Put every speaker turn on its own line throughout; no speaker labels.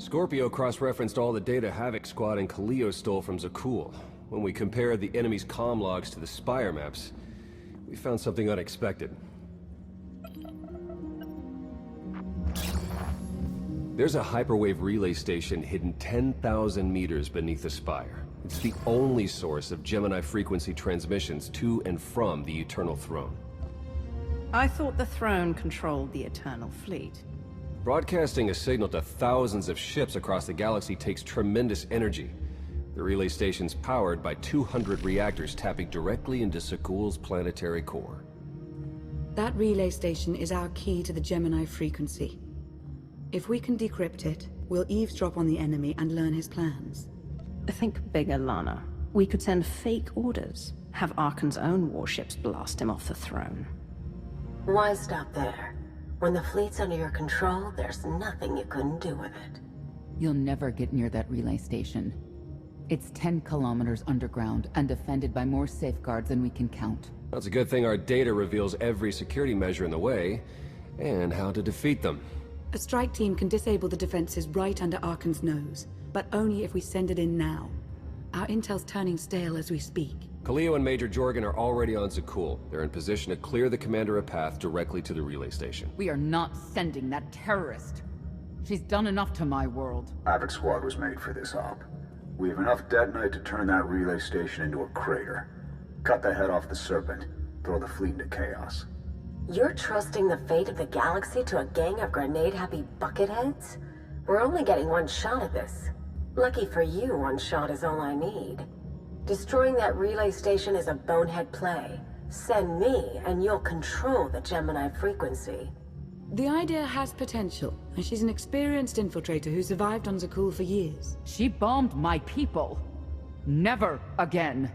Scorpio cross-referenced all the data Havoc Squad and Kaleo stole from Zakul. When we compared the enemy's comm logs to the Spire maps, we found something unexpected. There's a hyperwave relay station hidden 10,000 meters beneath the Spire. It's the only source of Gemini frequency transmissions to and from the Eternal Throne.
I thought the throne controlled the Eternal Fleet.
Broadcasting a signal to thousands of ships across the galaxy takes tremendous energy. The relay station's powered by 200 reactors tapping directly into Zakul's planetary core.
That relay station is our key to the Gemini frequency. If we can decrypt it, we'll eavesdrop on the enemy and learn his plans.
Think bigger, Lana. We could send fake orders, have Arkan's own warships blast him off the throne.
Why stop there? When the fleet's under your control, there's nothing you couldn't do with it.
You'll never get near that relay station. It's 10 kilometers underground and defended by more safeguards than we can count.
That's a good thing our data reveals every security measure in the way, and how to defeat them.
A strike team can disable the defenses right under Arkan's nose, but only if we send it in now. Our intel's turning stale as we speak.
Kaleo and Major Jorgen are already on Zakul. They're in position to clear the commander a path directly to the relay station.
We are not sending that terrorist. She's done enough to my world.
Havoc Squad was made for this op. We have enough detonite to turn that relay station into a crater. Cut the head off the Serpent. Throw the fleet into chaos.
You're trusting the fate of the galaxy to a gang of grenade-happy bucketheads? We're only getting one shot at this. Lucky for you, one shot is all I need. Destroying that relay station is a bonehead play. Send me, and you'll control the Gemini frequency.
The idea has potential, and she's an experienced infiltrator who survived on Zakul for years.
She bombed my people. Never again.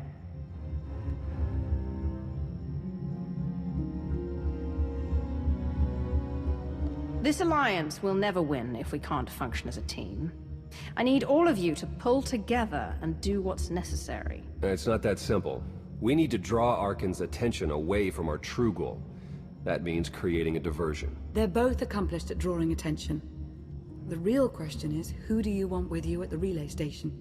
This alliance will never win if we can't function as a team. I need all of you to pull together and do what's necessary.
It's not that simple. We need to draw Arkan's attention away from our true goal. That means creating a diversion.
They're both accomplished at drawing attention. The real question is, who do you want with you at the relay station?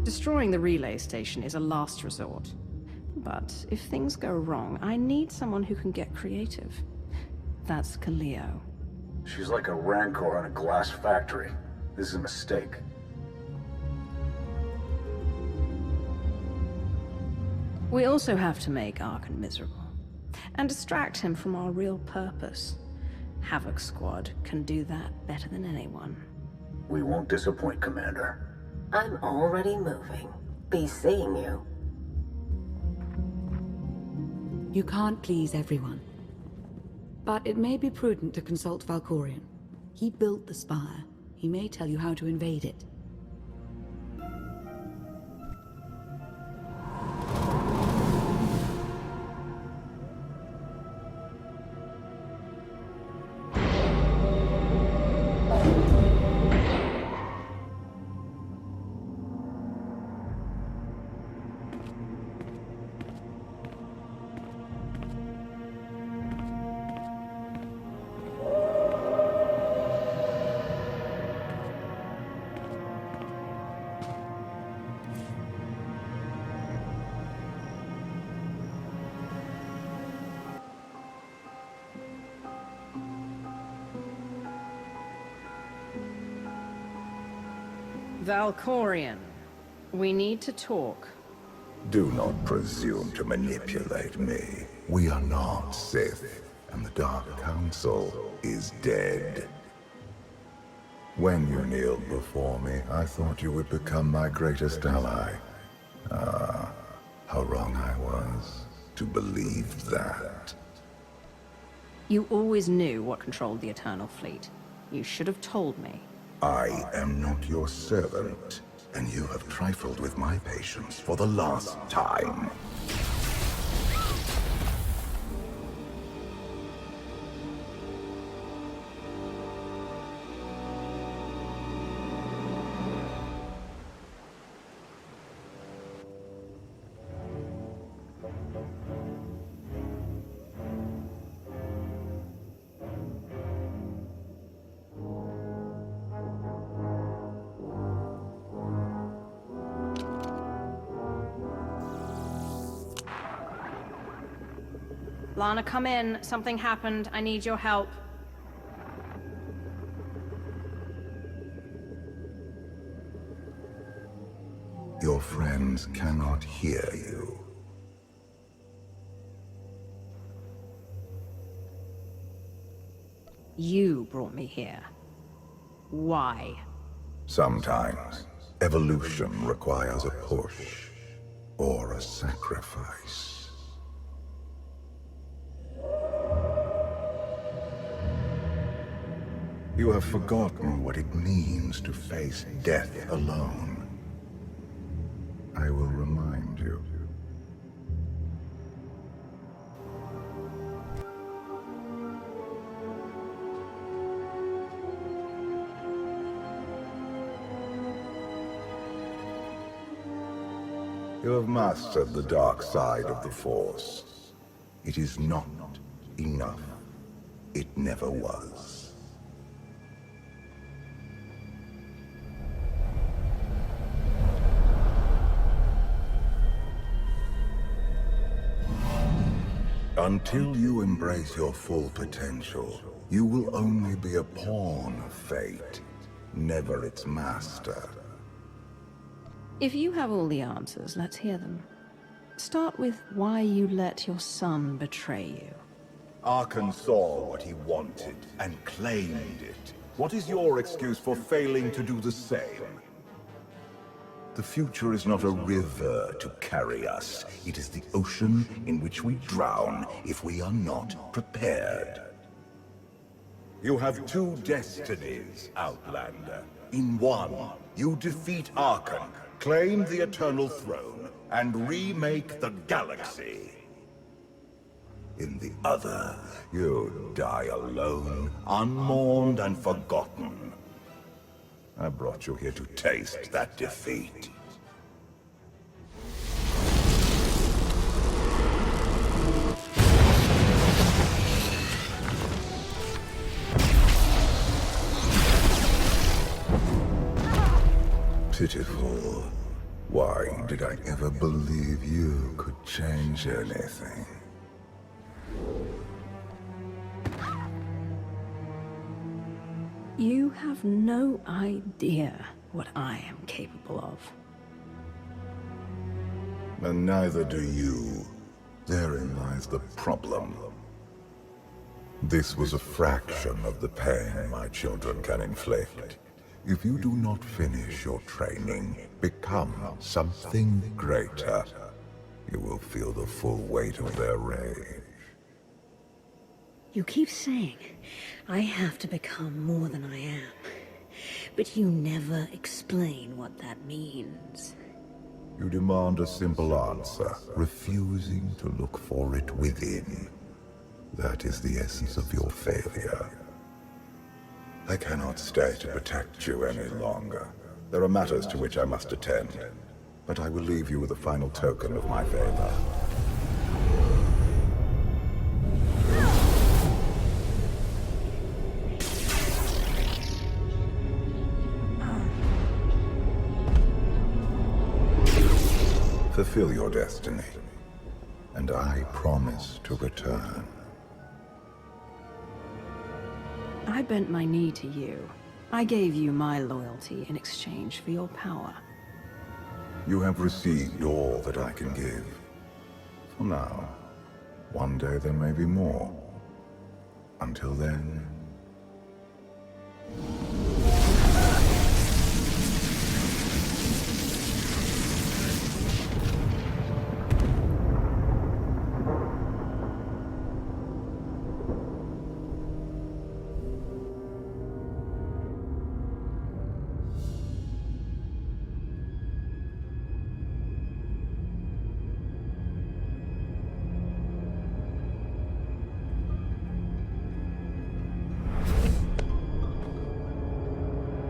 Destroying the relay station is a last resort. But if things go wrong, I need someone who can get creative. That's Kaleo.
She's like a rancor in a glass factory. This is a mistake.
We also have to make Arkan miserable, and distract him from our real purpose. Havoc Squad can do that better than anyone.
We won't disappoint, Commander.
I'm already moving. Be seeing you.
You can't please everyone. But it may be prudent to consult Valkorion. He built the Spire. He may tell you how to invade it.
Valkorion, we need to talk.
Do not presume to manipulate me. We are not Sith, and the Dark Council is dead. When you kneeled before me, I thought you would become my greatest ally. Ah, how wrong I was to believe that.
You always knew what controlled the Eternal Fleet. You should have told me.
I am not your servant, and you have trifled with my patience for the last time.
Lana, come in. Something happened. I need your help.
Your friends cannot hear you.
You brought me here. Why?
Sometimes, evolution requires a push, or a sacrifice. You have forgotten what it means to face death alone. I will remind you. You have mastered the dark side of the Force. It is not enough. It never was. Until you embrace your full potential, you will only be a pawn of fate, never its master.
If you have all the answers, let's hear them. Start with why you let your son betray you.
Arkan saw what he wanted and claimed it. What is your excuse for failing to do the same? The future is not a river to carry us. It is the ocean in which we drown if we are not prepared. You have two destinies, Outlander. In one, you defeat Arkan, claim the Eternal Throne, and remake the galaxy. In the other, you die alone, unmourned and forgotten. I brought you here to taste that defeat. Pitiful. Why did I ever believe you could change anything?
You have no idea what I am capable of.
And neither do you. Therein lies the problem. This was a fraction of the pain my children can inflict. If you do not finish your training, become something greater, you will feel the full weight of their rage.
You keep saying I have to become more than I am, but you never explain what that means.
You demand a simple answer, refusing to look for it within. That is the essence of your failure. I cannot stay to protect you any longer. There are matters to which I must attend, but I will leave you with a final token of my favor. Fulfill your destiny, and I promise to return.
I bent my knee to you. I gave you my loyalty in exchange for your power.
You have received all that I can give. For now. One day there may be more. Until then...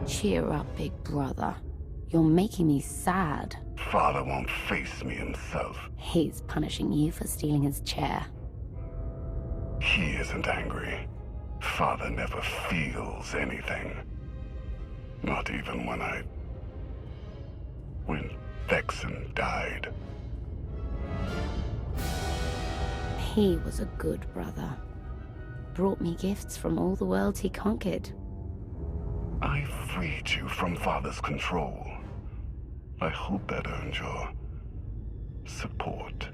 Cheer up, big brother. You're making me sad.
Father won't face me himself.
He's punishing you for stealing his chair.
He isn't angry. Father never feels anything. Not even when Vexen died.
He was a good brother. Brought me gifts from all the worlds he conquered.
I freed you from Father's control. I hope that earned your support.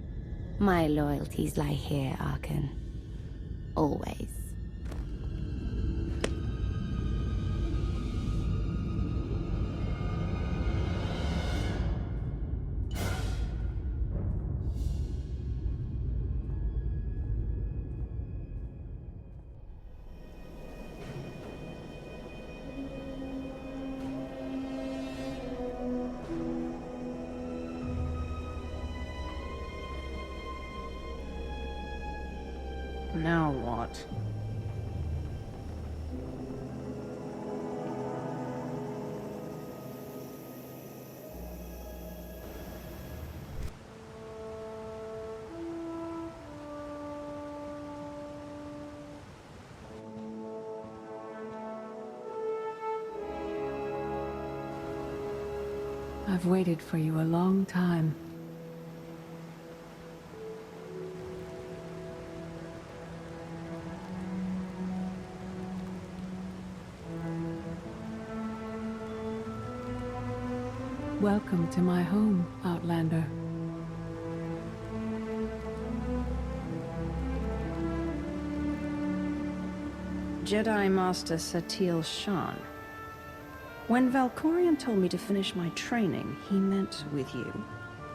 My loyalties lie here, Arkan. Always.
Now what?
I've waited for you a long time. Welcome to my home, Outlander.
Jedi Master Satil Shan. When Valkorion told me to finish my training, he meant with you.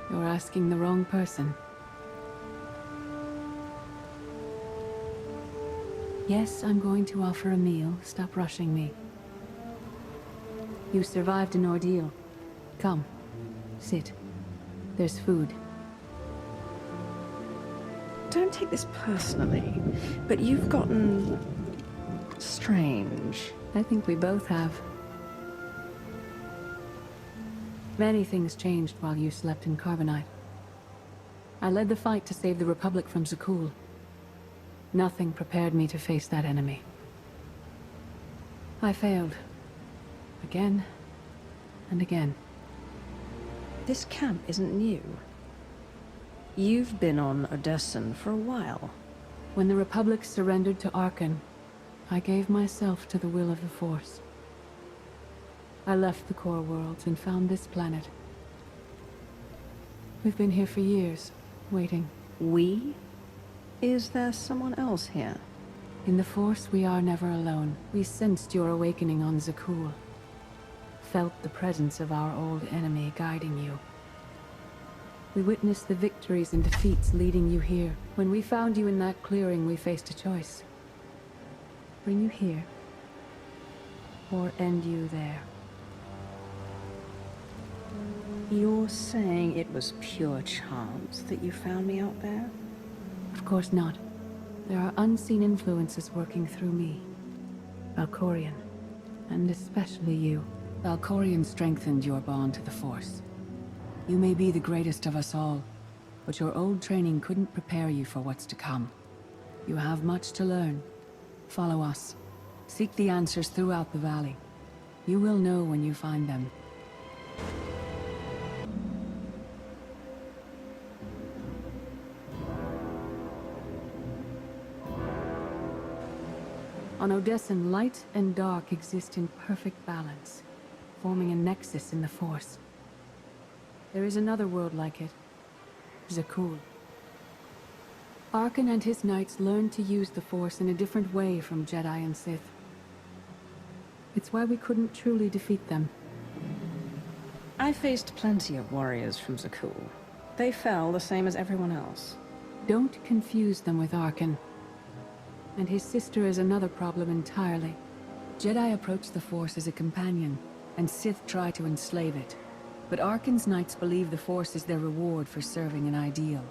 You're asking the wrong person. Yes, I'm going to offer a meal. Stop rushing me. You survived an ordeal. Come, sit. There's food.
Don't take this personally, but you've gotten strange.
I think we both have. Many things changed while you slept in Carbonite. I led the fight to save the Republic from Zakul. Nothing prepared me to face that enemy. I failed. Again and again.
This camp isn't new. You've been on Odessen for a while.
When the Republic surrendered to Arkan, I gave myself to the will of the Force. I left the core worlds and found this planet. We've been here for years, waiting.
We? Is there someone else here?
In the Force, we are never alone. We sensed your awakening on Zakul. Felt the presence of our old enemy guiding you. We witnessed the victories and defeats leading you here. When we found you in that clearing, we faced a choice. Bring you here, or end you there.
You're saying it was pure chance that you found me out there?
Of course not. There are unseen influences working through me. Valkorion, and especially you. Valkorion strengthened your bond to the Force. You may be the greatest of us all, but your old training couldn't prepare you for what's to come. You have much to learn. Follow us. Seek the answers throughout the valley. You will know when you find them. On Odessen, light and dark exist in perfect balance, forming a nexus in the Force. There is another world like it, Zakul. Arkan and his knights learned to use the Force in a different way from Jedi and Sith. It's why we couldn't truly defeat them.
I faced plenty of warriors from Zakul. They fell the same as everyone else.
Don't confuse them with Arkan. And his sister is another problem entirely. Jedi approach the Force as a companion, and Sith try to enslave it. But Arkan's knights believe the Force is their reward for serving an ideal.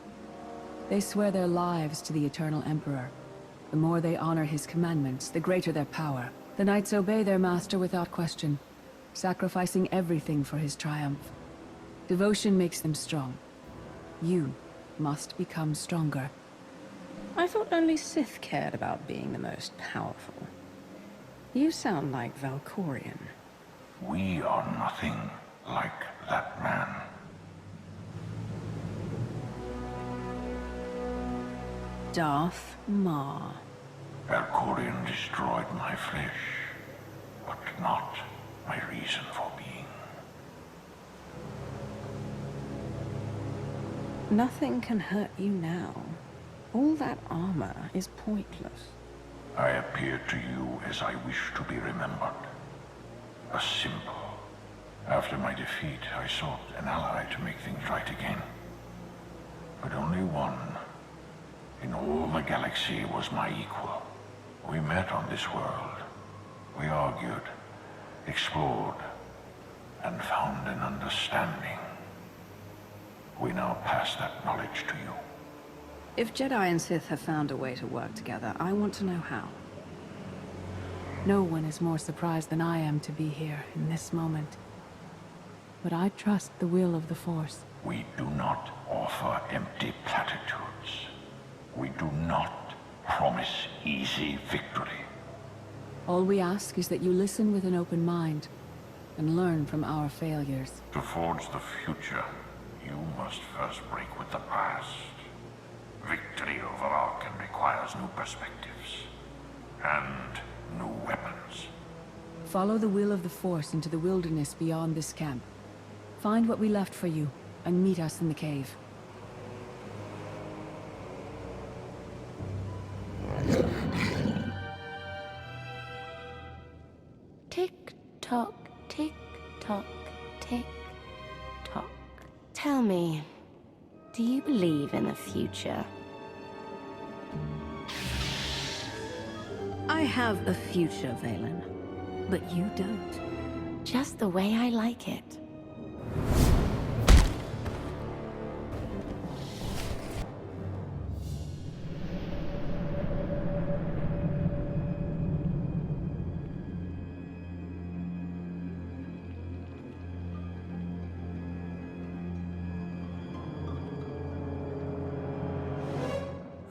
They swear their lives to the Eternal Emperor. The more they honor his commandments, the greater their power. The knights obey their master without question, sacrificing everything for his triumph. Devotion makes them strong. You must become stronger.
I thought only Sith cared about being the most powerful. You sound like Valkorion.
We are nothing like that man.
Darth Mar.
Valkorion destroyed my flesh, but not my reason for being.
Nothing can hurt you now. All that armor is pointless.
I appear to you as I wish to be remembered. A symbol. After my defeat, I sought an ally to make things right again. But only one in all the galaxy was my equal. We met on this world. We argued, explored, and found an understanding. We now pass that knowledge to you.
If Jedi and Sith have found a way to work together, I want to know how.
No one is more surprised than I am to be here in this moment. But I trust the will of the Force.
We do not offer empty platitudes. We do not promise easy victory.
All we ask is that you listen with an open mind and learn from our failures.
To forge the future, you must first break with the past. Victory over Arkan requires new perspectives and new weapons.
Follow the will of the Force into the wilderness beyond this camp. Find what we left for you and meet us in the cave.
Tick tock, tick tock, tick tock. Tell me, do you believe in the future?
I have a future, Valen, but you don't.
Just the way I like it.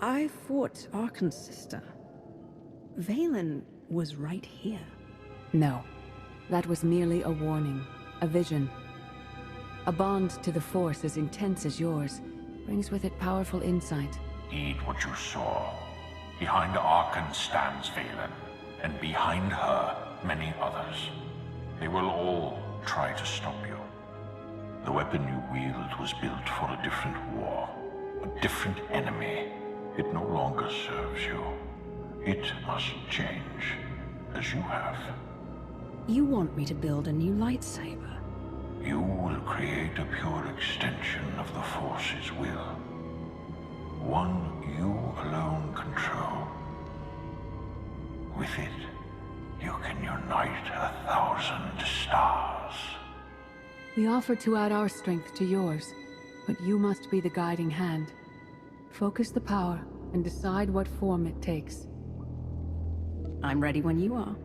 I fought Arkan's sister. Valen was right here.
No, that was merely a warning, a vision. A bond to the Force as intense as yours brings with it powerful insight.
Heed what you saw. Behind Arkan stands Valen, and behind her, many others. They will all try to stop you. The weapon you wield was built for a different war, a different enemy. It no longer serves you. It must change, as you have.
You want me to build a new lightsaber?
You will create a pure extension of the Force's will. One you alone control. With it, you can unite 1,000 stars.
We offer to add our strength to yours, but you must be the guiding hand. Focus the power and decide what form it takes.
I'm ready when you are.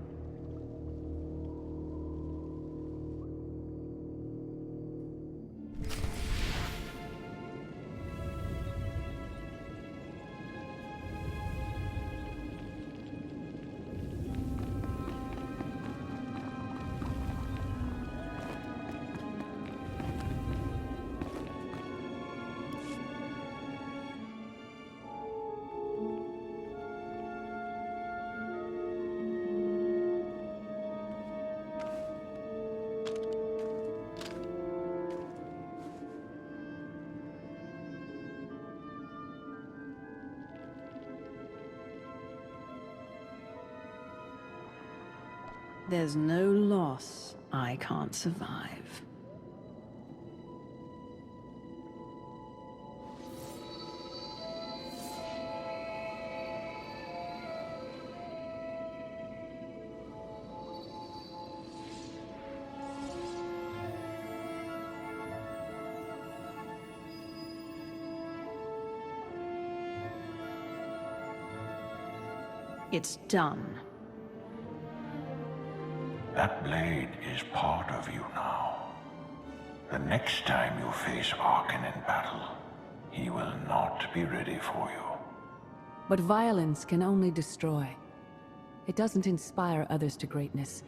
There's no loss I can't survive. It's done.
That blade is part of you now. The next time you face Arkan in battle, he will not be ready for you.
But violence can only destroy. It doesn't inspire others to greatness,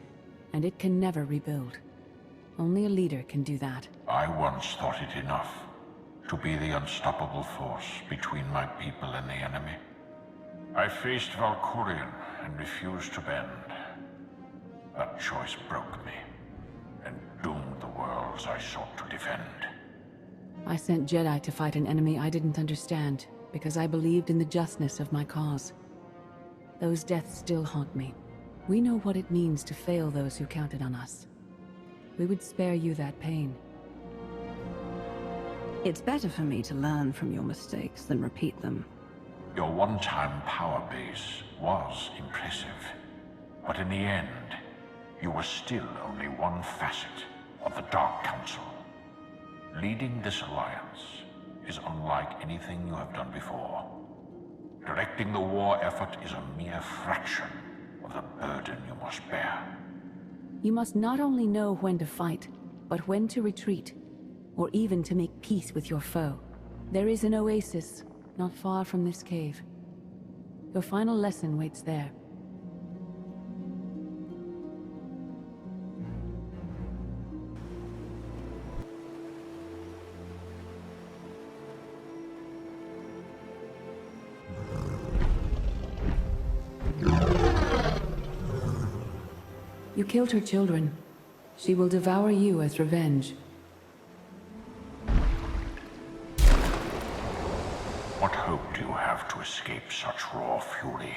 and it can never rebuild. Only a leader can do that.
I once thought it enough to be the unstoppable force between my people and the enemy. I faced Valkyrian and refused to bend. That choice broke me, and doomed the worlds I sought to defend.
I sent Jedi to fight an enemy I didn't understand, because I believed in the justness of my cause. Those deaths still haunt me. We know what it means to fail those who counted on us. We would spare you that pain.
It's better for me to learn from your mistakes than repeat them.
Your one-time power base was impressive, but in the end, you were still only one facet of the Dark Council. Leading this alliance is unlike anything you have done before. Directing the war effort is a mere fraction of the burden you must bear.
You must not only know when to fight, but when to retreat, or even to make peace with your foe. There is an oasis not far from this cave. Your final lesson waits there. You killed her children. She will devour you as revenge.
What hope do you have to escape such raw fury?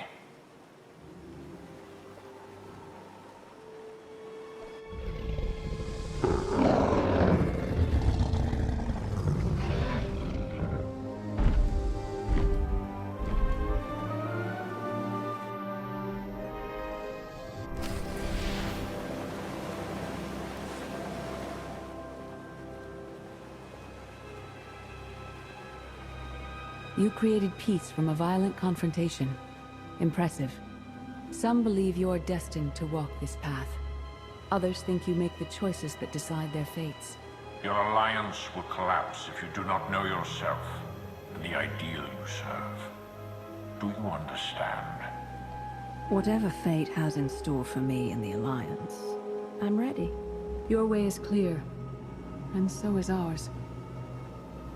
You created peace from a violent confrontation. Impressive. Some believe you're destined to walk this path. Others think you make the choices that decide their fates.
Your alliance will collapse if you do not know yourself and the ideal you serve. Do you understand?
Whatever fate has in store for me in the Alliance, I'm ready.
Your way is clear, and so is ours.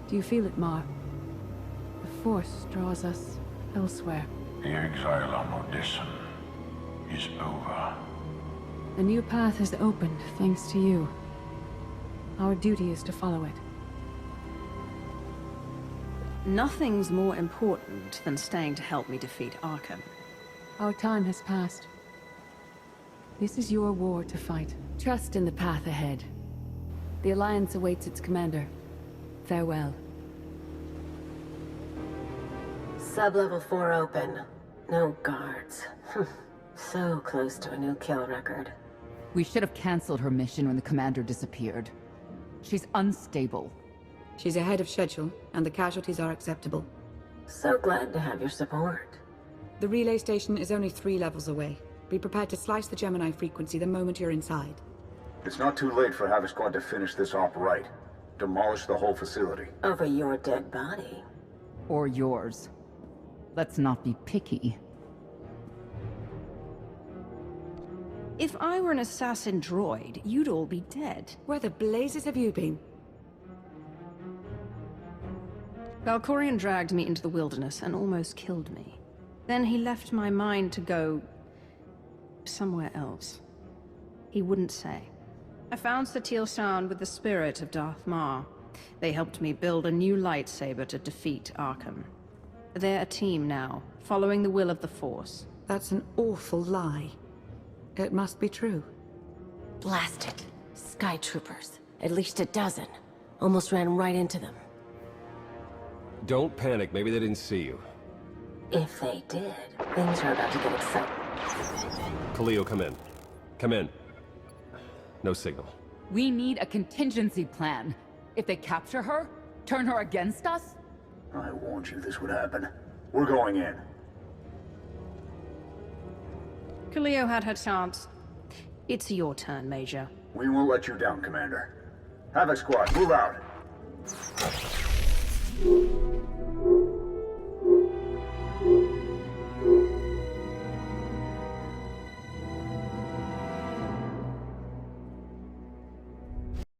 Do you feel it, Mar? The Force draws us elsewhere.
The exile on Odysseum is over.
A new path has opened, thanks to you. Our duty is to follow it.
Nothing's more important than staying to help me defeat Arkham.
Our time has passed. This is your war to fight. Trust in the path ahead. The Alliance awaits its commander. Farewell.
Sub-level 4 open. No guards. So close to a new kill record.
We should have canceled her mission when the commander disappeared. She's unstable.
She's ahead of schedule, and the casualties are acceptable.
So glad to have your support.
The relay station is only 3 levels away. Be prepared to slice the Gemini frequency the moment you're inside.
It's not too late for Havoc Squad to finish this op right. Demolish the whole facility.
Over your dead body.
Or yours. Let's not be picky.
If I were an assassin droid, you'd all be dead.
Where the blazes have you been?
Valkyrian dragged me into the wilderness and almost killed me. Then he left my mind to go somewhere else. He wouldn't say. I found SWTOR with the spirit of Darth Maul. They helped me build a new lightsaber to defeat Arkham. They're a team now, following the will of the Force.
That's an awful lie. It must be true.
Blast it. Sky troopers. At least a dozen. Almost ran right into them.
Don't panic, maybe they didn't see you.
If they did, things are about to get exciting.
Khalil, come in. Come in. No signal.
We need a contingency plan. If they capture her, turn her against us?
I warned you this would happen. We're going in.
Khalil had her chance. It's your turn, Major.
We won't let you down, Commander. Havoc Squad, move out!